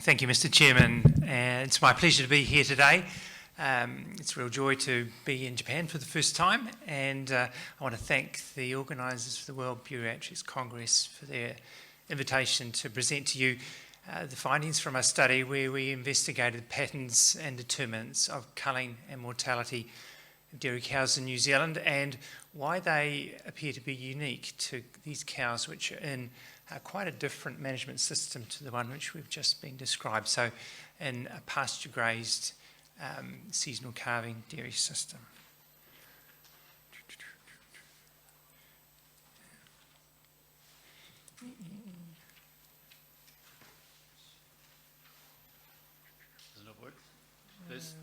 Thank you, Mr. Chairman. It's my pleasure to be here today. It's a real joy to be in Japan for the first time, and I want to thank the organisers of the World Buiatrics Congress for their invitation to present to you the findings from our study where we investigated patterns and determinants of culling and mortality of dairy cows in New Zealand and why they appear to be unique to these cows which are in quite a different management system to the one which we've just been described. So in a pasture-grazed seasonal-calving dairy system. Does it work? This?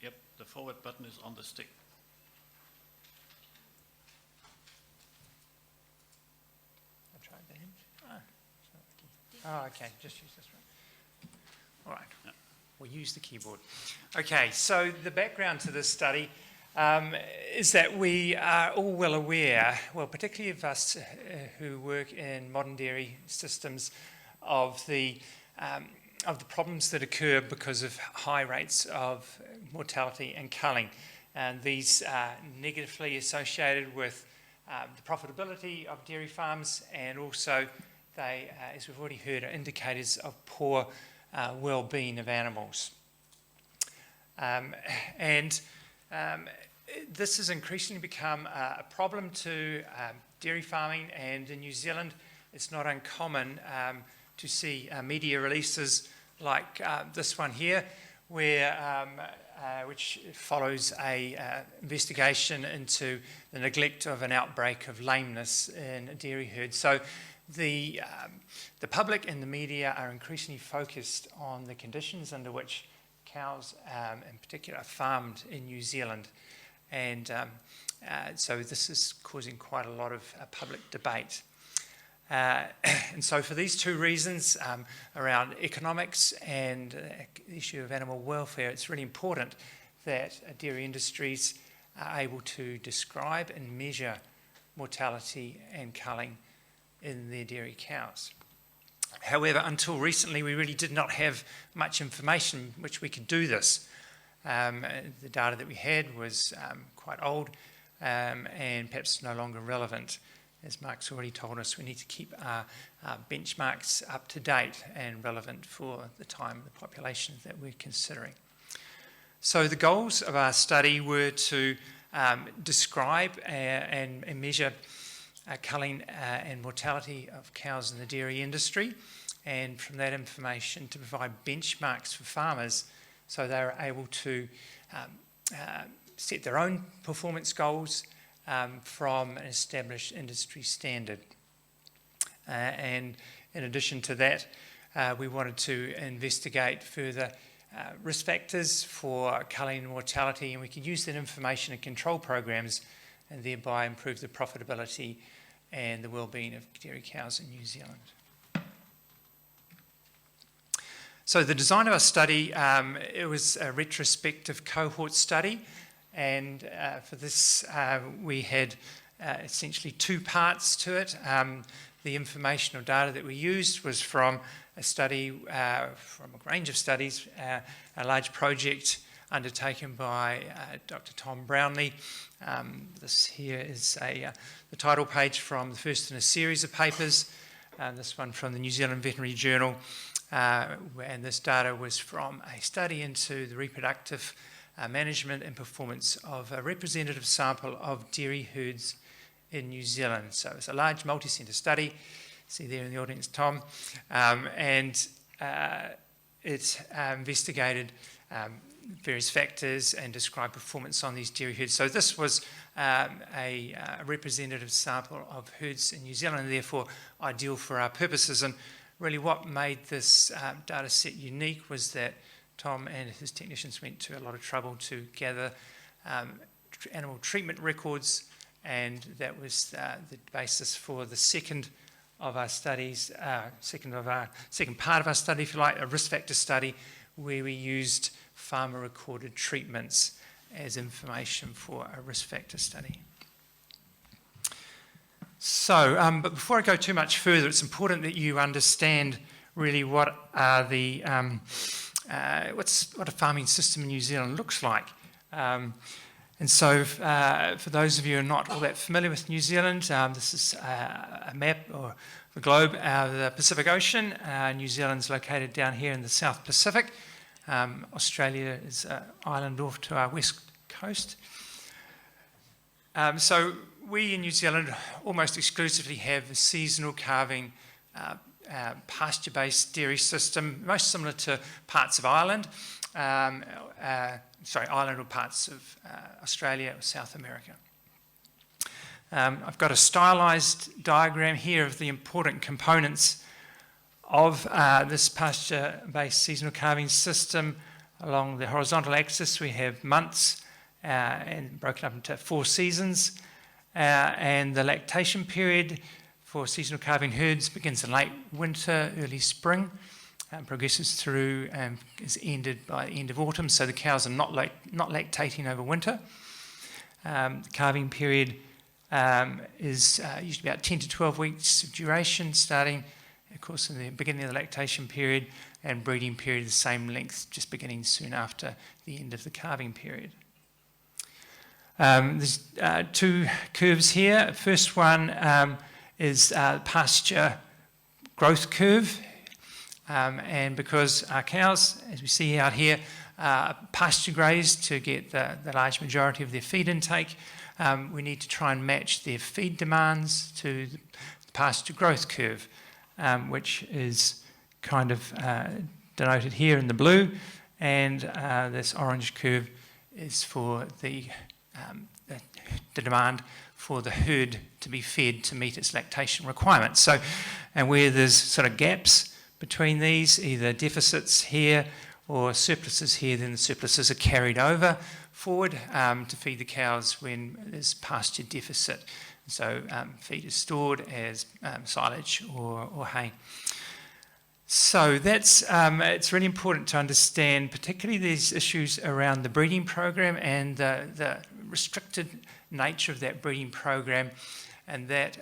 Yep, the forward button is on the stick. Oh, okay, just use this one. All right, yeah. We'll use the keyboard. Okay, so the background to this study is that we are all well aware, well, particularly of us who work in modern dairy systems, of the problems that occur because of high rates of mortality and culling. And these are negatively associated with the profitability of dairy farms, and also they, as we've already heard, are indicators of poor well-being of animals. This has increasingly become a problem to dairy farming, and in New Zealand it's not uncommon to see media releases like this one here, where which follows a investigation into the neglect of an outbreak of lameness in a dairy herd. So the public and the media are increasingly focused on the conditions under which cows in particular are farmed in New Zealand, and so this is causing quite a lot of public debate. And so for these two reasons, around economics and the issue of animal welfare, it's really important that dairy industries are able to describe and measure mortality and culling in their dairy cows. However, until recently, we really did not have much information which we could do this. The data that we had was quite old and perhaps no longer relevant. As Mark's already told us, we need to keep our benchmarks up to date and relevant for the time and the population that we're considering. So the goals of our study were to describe and measure culling and mortality of cows in the dairy industry, and from that information to provide benchmarks for farmers so they're able to set their own performance goals from an established industry standard. And in addition to that, we wanted to investigate further risk factors for culling and mortality, and we could use that information in control programs and thereby improve the profitability and the well-being of dairy cows in New Zealand. So the design of our study, it was a retrospective cohort study, and for this we had essentially two parts to it. The information or data that we used was from a study, from a range of studies, a large project undertaken by Dr. Tom Brownlee. This here is the title page from the first in a series of papers, this one from the New Zealand Veterinary Journal, and this data was from a study into the reproductive management and performance of a representative sample of dairy herds in New Zealand. So it's a large multi-centre study, see there in the audience Tom, and it investigated various factors and described performance on these dairy herds. So this was a representative sample of herds in New Zealand, and therefore ideal for our purposes. And really what made this data set unique was that Tom and his technicians went to a lot of trouble to gather animal treatment records, and that was the basis for the second of our studies, second part of our study, if you like, a risk factor study, where we used farmer recorded treatments as information for a risk factor study. So, but before I go too much further, it's important that you understand really what are the what a farming system in New Zealand looks like. And so for those of you who are not all that familiar with New Zealand, this is a map or the globe of the Pacific Ocean. New Zealand's located down here in the South Pacific. Australia is an island off to our west coast. So we in New Zealand almost exclusively have a seasonal-calving pasture-based dairy system, most similar to parts of Ireland. Ireland or parts of Australia or South America. I've got a stylised diagram here of the important components of this pasture-based seasonal calving system. Along the horizontal axis we have months and broken up into 4 seasons, and the lactation period for seasonal calving herds begins in late winter, early spring, progresses through and is ended by the end of autumn, so the cows are not lactating over winter. The calving period is usually about 10 to 12 weeks of duration, starting, of course, in the beginning of the lactation period, and breeding period the same length, just beginning soon after the end of the calving period. There's 2 curves here. The first one is pasture growth curve. And because our cows, as we see out here, are pasture-grazed to get the large majority of their feed intake, we need to try and match their feed demands to the pasture growth curve, which is kind of denoted here in the blue, and this orange curve is for the demand for the herd to be fed to meet its lactation requirements. So, and where there's sort of gaps between these, either deficits here or surpluses here, then the surpluses are carried over forward to feed the cows when there's pasture deficit. So feed is stored as silage or hay. So that's it's really important to understand, particularly these issues around the breeding program and the restricted nature of that breeding program, and that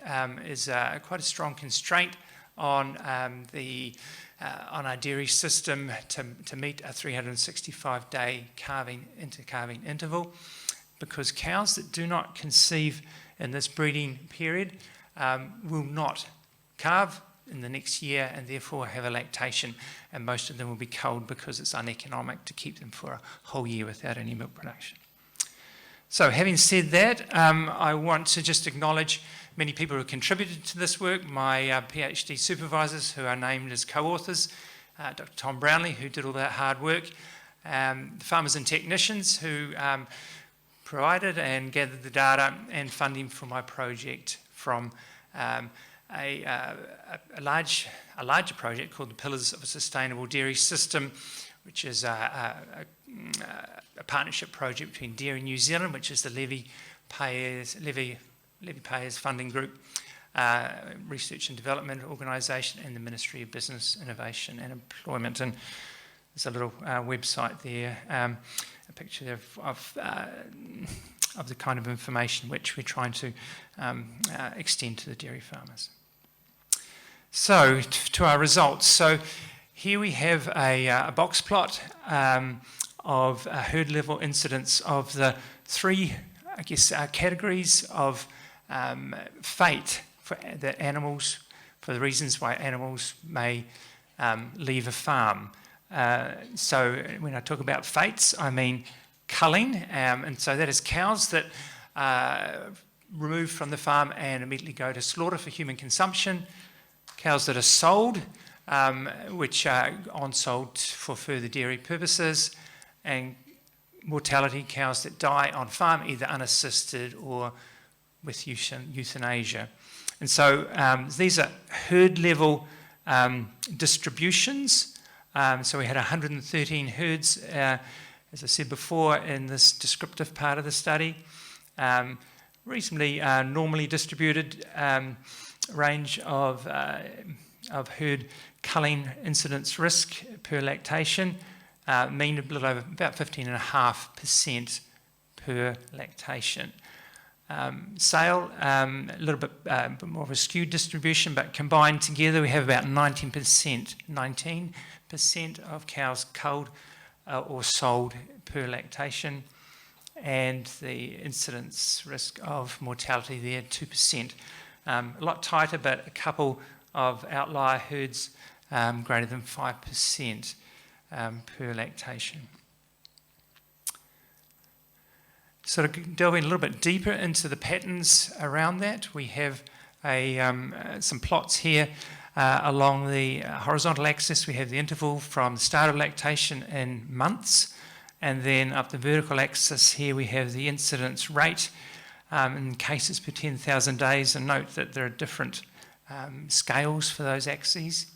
is quite a strong constraint on our dairy system to meet a 365-day calving interval, because cows that do not conceive in this breeding period will not calve in the next year and therefore have a lactation, and most of them will be culled because it's uneconomic to keep them for a whole year without any milk production. So having said that, I want to just acknowledge many people who contributed to this work, my PhD supervisors who are named as co-authors, Dr. Tom Brownlee, who did all that hard work, the farmers and technicians who provided and gathered the data and funding for my project from a larger project called the Pillars of a Sustainable Dairy System, which is a partnership project between Dairy New Zealand, which is the levy payers funding group, research and development organisation, and the Ministry of Business, Innovation and Employment. And there's a little website there, a picture of the kind of information which we're trying to extend to the dairy farmers. So to our results. So here we have a box plot of herd level incidence of the 3, I guess, categories of fate for the animals, for the reasons why animals may leave a farm. So when I talk about fates, I mean culling, and so that is cows that are removed from the farm and immediately go to slaughter for human consumption, cows that are sold, which are on-sold for further dairy purposes, and mortality, cows that die on farm, either unassisted or with euthanasia. And so these are herd level distributions. So we had 113 herds, as I said before, in this descriptive part of the study. Reasonably normally distributed range of herd culling incidence risk per lactation, mean a little over about 15.5% per lactation. sale, a little bit more of a skewed distribution, but combined together we have about 19% of cows culled or sold per lactation, and the incidence risk of mortality there, 2%. A lot tighter, but a couple of outlier herds greater than 5% per lactation. Sort of delving a little bit deeper into the patterns around that, we have some plots here along the horizontal axis. We have the interval from the start of lactation in months, and then up the vertical axis here we have the incidence rate in cases per 10,000 days, and note that there are different scales for those axes.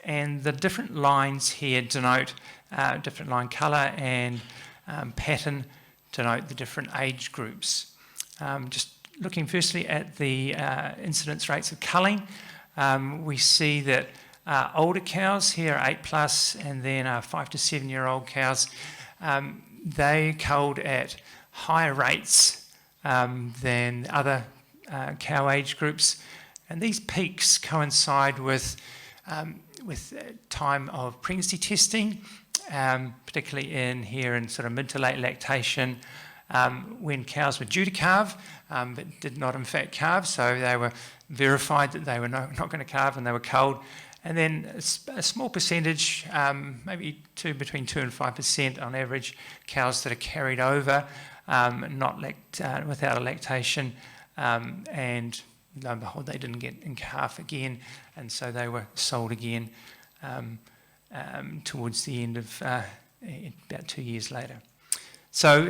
And the different lines here denote different line colour and pattern denote the different age groups. Just looking firstly at the incidence rates of culling, we see that older cows here are 8+, and then 5 to 7 year old cows, they culled at higher rates than other cow age groups, and these peaks coincide with time of pregnancy testing, particularly in sort of mid to late lactation, when cows were due to calve but did not in fact calve, so they were verified that they were not going to calve and they were culled. And then a small percentage, maybe between 2 and 5% on average, cows that are carried over without a lactation, and lo and behold, they didn't get in calf again, and so they were sold again towards the end of about 2 years later. So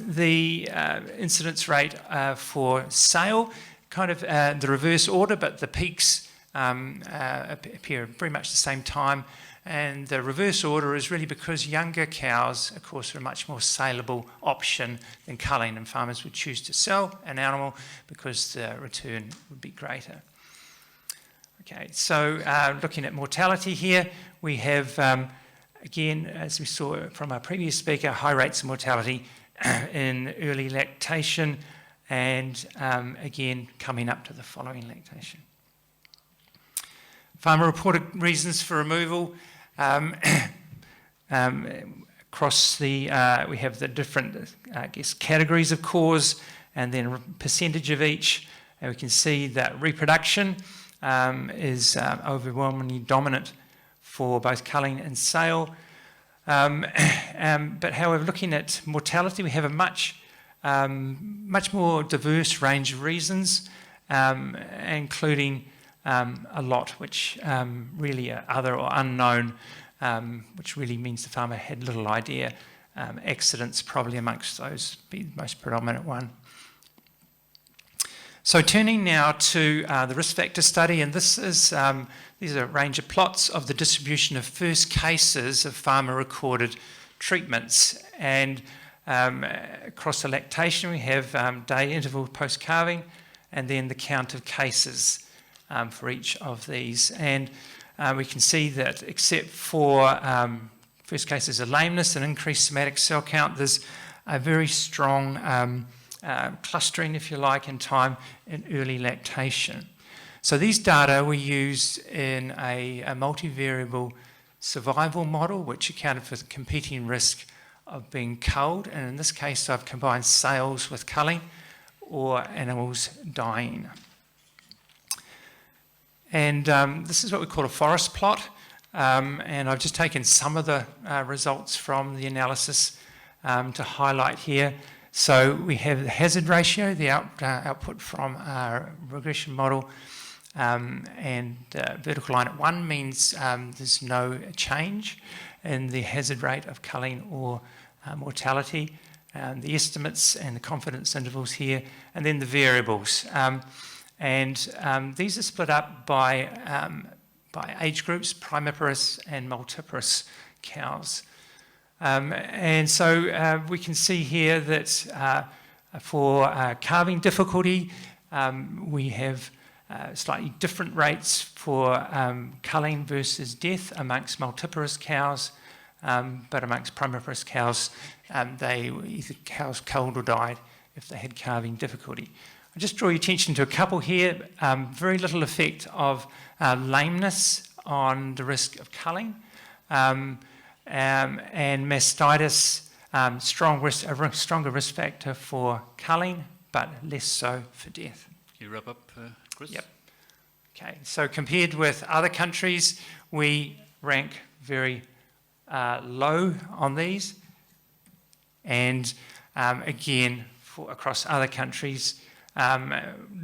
the incidence rate for sale, kind of the reverse order, but the peaks appear very much the same time. And the reverse order is really because younger cows, of course, are a much more saleable option than culling, and farmers would choose to sell an animal because the return would be greater. Okay, so looking at mortality here, we have, again, as we saw from our previous speaker, high rates of mortality in early lactation, and again, coming up to the following lactation. Farmer reported reasons for removal. Across the, we have the different, categories of cause, and then percentage of each. And we can see that reproduction is overwhelmingly dominant for both culling and sale. But however, looking at mortality, we have a much more diverse range of reasons, including a lot which really are other or unknown, which really means the farmer had little idea. Accidents probably amongst those be the most predominant one. So turning now to the risk factor study, and this is these are a range of plots of the distribution of first cases of farmer recorded treatments, and across the lactation we have day interval post calving, and then the count of cases for each of these. And we can see that except for first cases of lameness and increased somatic cell count, there's a very strong clustering, if you like, in time in early lactation. So these data were used in a multivariable survival model which accounted for the competing risk of being culled, and in this case I've combined sales with culling or animals dying. And this is what we call a forest plot, and I've just taken some of the results from the analysis to highlight here. So we have the hazard ratio, the output from our regression model, and vertical line at 1 means there's no change in the hazard rate of culling or mortality. The estimates and the confidence intervals here, and then the variables. And these are split up by age groups, primiparous and multiparous cows. And so we can see here that for calving difficulty, we have slightly different rates for culling versus death amongst multiparous cows, but amongst primiparous cows, they were either cows culled or died if they had calving difficulty. I'll just draw your attention to a couple here. Very little effect of lameness on the risk of culling, and mastitis, a stronger risk factor for culling, but less so for death. Can you wrap up, Chris? Yep. Okay, so compared with other countries, we rank very low on these, and again, across other countries,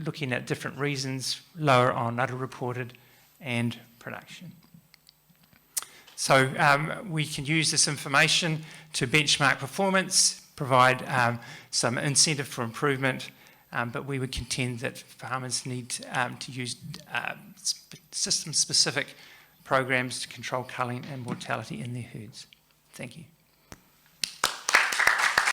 looking at different reasons, lower on underreported and production. So we can use this information to benchmark performance, provide some incentive for improvement, but we would contend that farmers need to use system-specific programs to control culling and mortality in their herds. Thank you.